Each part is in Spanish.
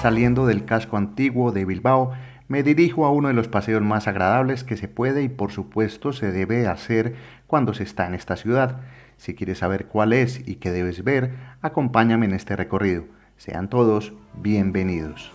Saliendo del casco antiguo de Bilbao, me dirijo a uno de los paseos más agradables que se puede y por supuesto se debe hacer cuando se está en esta ciudad. Si quieres saber cuál es y qué debes ver, acompáñame en este recorrido. Sean todos bienvenidos.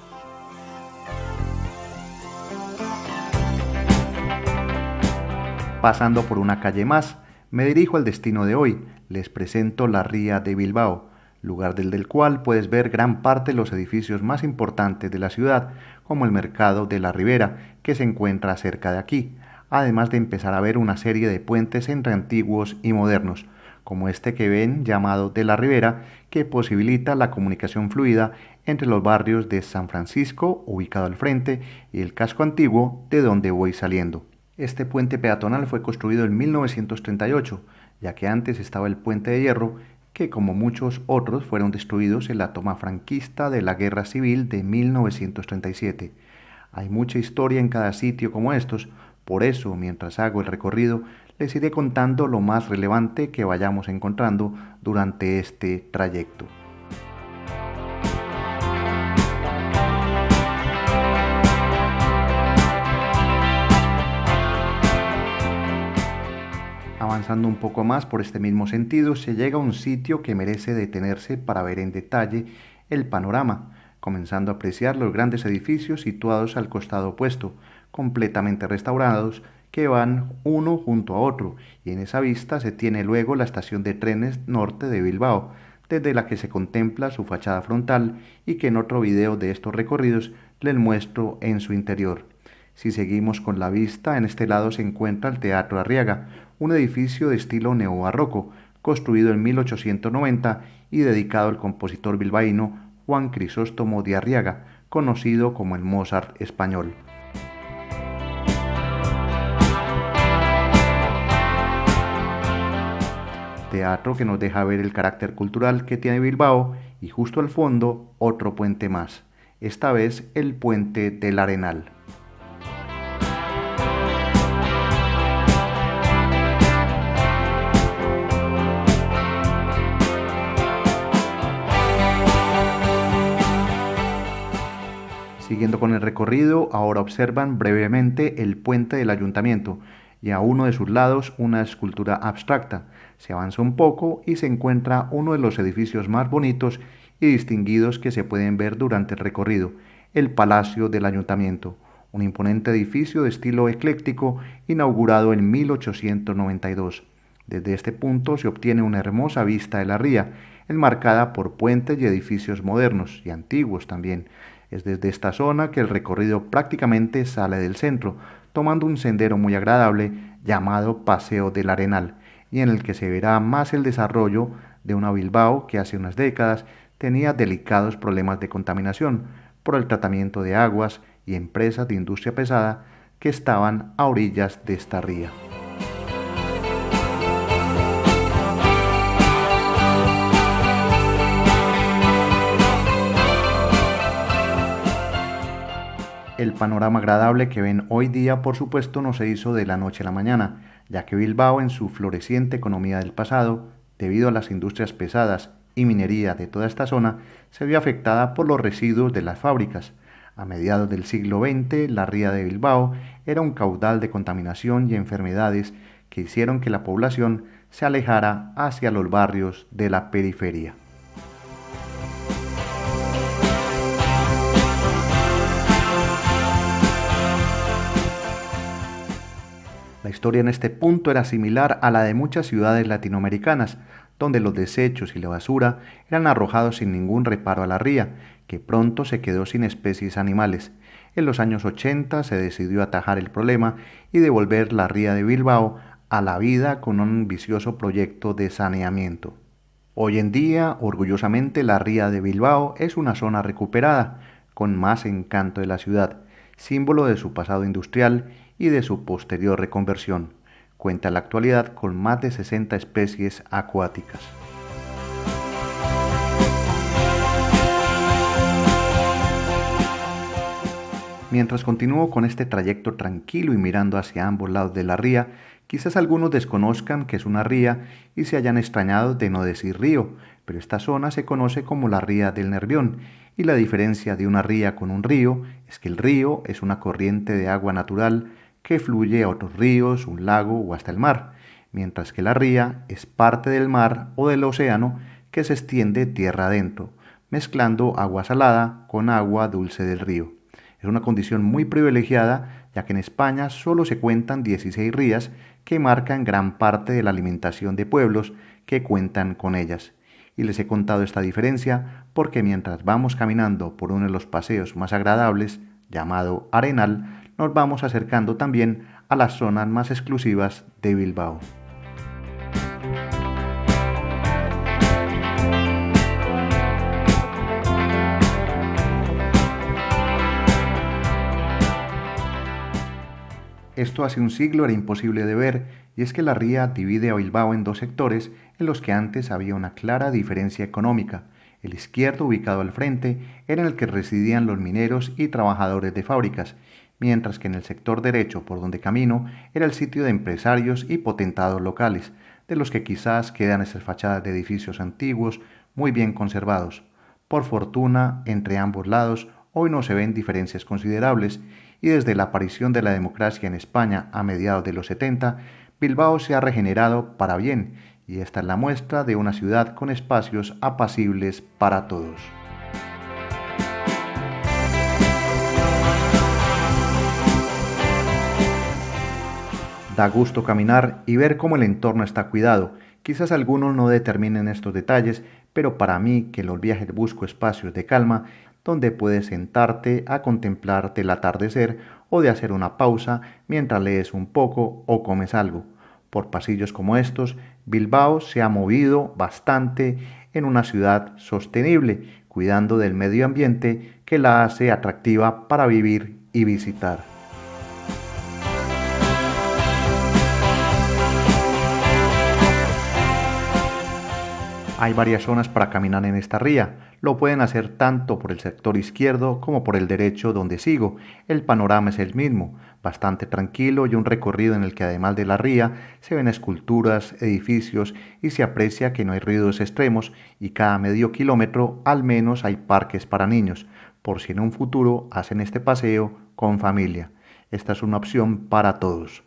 Pasando por una calle más, me dirijo al destino de hoy. Les presento la Ría de Bilbao, lugar desde el cual puedes ver gran parte de los edificios más importantes de la ciudad, como el Mercado de la Ribera, que se encuentra cerca de aquí, además de empezar a ver una serie de puentes entre antiguos y modernos, como este que ven llamado de la Ribera, que posibilita la comunicación fluida entre los barrios de San Francisco, ubicado al frente, y el casco antiguo, de donde voy saliendo. Este puente peatonal fue construido en 1938, ya que antes estaba el puente de hierro, que como muchos otros fueron destruidos en la toma franquista de la Guerra Civil de 1937. Hay mucha historia en cada sitio como estos, por eso mientras hago el recorrido les iré contando lo más relevante que vayamos encontrando durante este trayecto. Avanzando un poco más por este mismo sentido, se llega a un sitio que merece detenerse para ver en detalle el panorama, comenzando a apreciar los grandes edificios situados al costado opuesto, completamente restaurados, que van uno junto a otro, y en esa vista se tiene luego la estación de trenes norte de Bilbao, desde la que se contempla su fachada frontal y que en otro video de estos recorridos les muestro en su interior. Si seguimos con la vista, en este lado se encuentra el Teatro Arriaga, un edificio de estilo neobarroco, construido en 1890 y dedicado al compositor bilbaíno Juan Crisóstomo de Arriaga, conocido como el Mozart español. Teatro que nos deja ver el carácter cultural que tiene Bilbao y justo al fondo otro puente más, esta vez el Puente del Arenal. Siguiendo con el recorrido, ahora observan brevemente el puente del ayuntamiento y a uno de sus lados una escultura abstracta. Se avanza un poco y se encuentra uno de los edificios más bonitos y distinguidos que se pueden ver durante el recorrido, el Palacio del Ayuntamiento, un imponente edificio de estilo ecléctico inaugurado en 1892. Desde este punto se obtiene una hermosa vista de la ría, enmarcada por puentes y edificios modernos y antiguos también. Es desde esta zona que el recorrido prácticamente sale del centro, tomando un sendero muy agradable llamado Paseo del Arenal, y en el que se verá más el desarrollo de una Bilbao que hace unas décadas tenía delicados problemas de contaminación por el tratamiento de aguas y empresas de industria pesada que estaban a orillas de esta ría. El panorama agradable que ven hoy día, por supuesto, no se hizo de la noche a la mañana, ya que Bilbao, en su floreciente economía del pasado, debido a las industrias pesadas y minería de toda esta zona, se vio afectada por los residuos de las fábricas. A mediados del siglo XX, la ría de Bilbao era un caudal de contaminación y enfermedades que hicieron que la población se alejara hacia los barrios de la periferia. La historia en este punto era similar a la de muchas ciudades latinoamericanas, donde los desechos y la basura eran arrojados sin ningún reparo a la ría, que pronto se quedó sin especies animales. En los años 80 se decidió atajar el problema y devolver la ría de Bilbao a la vida con un ambicioso proyecto de saneamiento. Hoy en día, orgullosamente, la ría de Bilbao es una zona recuperada, con más encanto de la ciudad, símbolo de su pasado industrial y de su posterior reconversión. Cuenta en la actualidad con más de 60 especies acuáticas. Mientras continúo con este trayecto tranquilo y mirando hacia ambos lados de la ría, Quizás algunos desconozcan que es una ría y se hayan extrañado de no decir río, pero esta zona se conoce como la ría del Nervión, y la diferencia de una ría con un río es que el río es una corriente de agua natural que fluye a otros ríos, un lago o hasta el mar, mientras que la ría es parte del mar o del océano que se extiende tierra adentro, mezclando agua salada con agua dulce del río. Es una condición muy privilegiada, ya que en España solo se cuentan 16 rías que marcan gran parte de la alimentación de pueblos que cuentan con ellas. Y les he contado esta diferencia porque mientras vamos caminando por uno de los paseos más agradables, llamado Arenal, nos vamos acercando también a las zonas más exclusivas de Bilbao. Esto hace un siglo era imposible de ver, y es que la ría divide a Bilbao en dos sectores en los que antes había una clara diferencia económica. El izquierdo, ubicado al frente, era en el que residían los mineros y trabajadores de fábricas, mientras que en el sector derecho, por donde camino, era el sitio de empresarios y potentados locales, de los que quizás quedan esas fachadas de edificios antiguos muy bien conservados. Por fortuna, entre ambos lados hoy no se ven diferencias considerables, y desde la aparición de la democracia en España a mediados de los 70, Bilbao se ha regenerado para bien, y esta es la muestra de una ciudad con espacios apacibles para todos. Da gusto caminar y ver cómo el entorno está cuidado. Quizás algunos no determinen estos detalles, pero para mí, que en los viajes busco espacios de calma, donde puedes sentarte a contemplarte el atardecer o de hacer una pausa mientras lees un poco o comes algo. Por pasillos como estos, Bilbao se ha movido bastante en una ciudad sostenible, cuidando del medio ambiente que la hace atractiva para vivir y visitar. Hay varias zonas para caminar en esta ría. Lo pueden hacer tanto por el sector izquierdo como por el derecho donde sigo. El panorama es el mismo, bastante tranquilo y un recorrido en el que además de la ría se ven esculturas, edificios y se aprecia que no hay ruidos extremos y cada medio kilómetro al menos hay parques para niños, por si en un futuro hacen este paseo con familia. Esta es una opción para todos.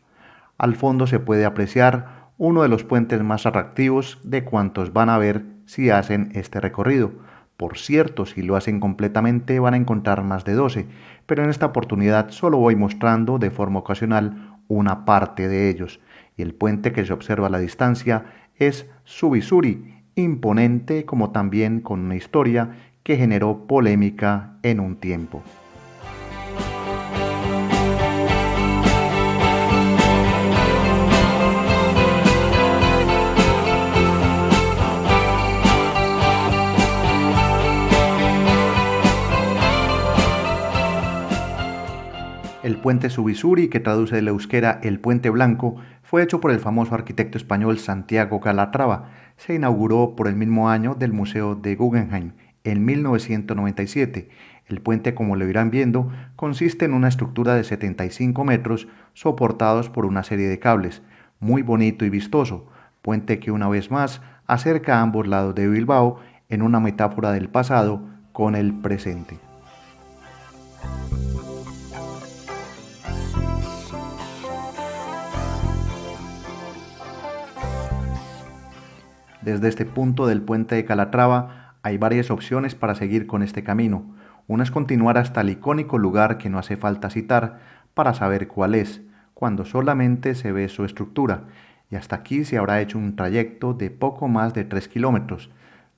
Al fondo se puede apreciar uno de los puentes más atractivos de cuantos van a ver si hacen este recorrido. Por cierto, si lo hacen completamente van a encontrar más de 12, pero en esta oportunidad solo voy mostrando de forma ocasional una parte de ellos. Y el puente que se observa a la distancia es Zubizuri, imponente como también con una historia que generó polémica en un tiempo. El puente Subisuri, que traduce del euskera el Puente Blanco, fue hecho por el famoso arquitecto español Santiago Calatrava. Se inauguró por el mismo año del Museo de Guggenheim, en 1997. El puente, como lo irán viendo, consiste en una estructura de 75 metros soportados por una serie de cables. Muy bonito y vistoso. Puente que una vez más acerca a ambos lados de Bilbao en una metáfora del pasado con el presente. Desde este punto del puente de Calatrava hay varias opciones para seguir con este camino. Una es continuar hasta el icónico lugar que no hace falta citar para saber cuál es, cuando solamente se ve su estructura, y hasta aquí se habrá hecho un trayecto de poco más de 3 kilómetros,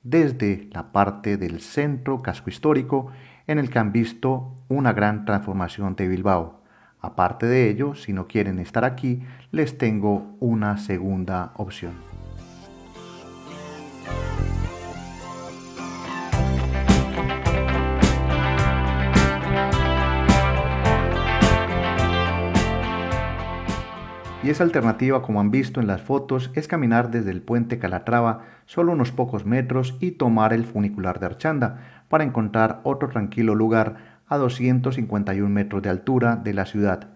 desde la parte del centro casco histórico en el que han visto una gran transformación de Bilbao. Aparte de ello, si no quieren estar aquí, les tengo una segunda opción. Y esa alternativa, como han visto en las fotos, es caminar desde el puente Calatrava solo unos pocos metros y tomar el funicular de Archanda para encontrar otro tranquilo lugar a 251 metros de altura de la ciudad,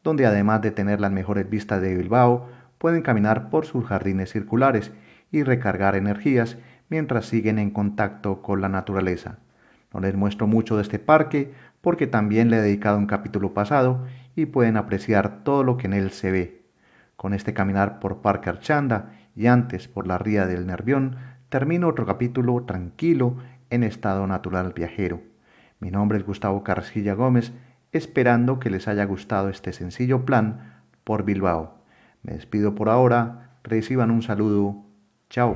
donde además de tener las mejores vistas de Bilbao, pueden caminar por sus jardines circulares y recargar energías mientras siguen en contacto con la naturaleza. No les muestro mucho de este parque porque también le he dedicado un capítulo pasado y pueden apreciar todo lo que en él se ve. Con este caminar por Parque Archanda y antes por la ría del Nervión, termino otro capítulo tranquilo en estado natural viajero. Mi nombre es Gustavo Carrasquilla Gómez, esperando que les haya gustado este sencillo plan por Bilbao. Me despido por ahora, reciban un saludo, chao.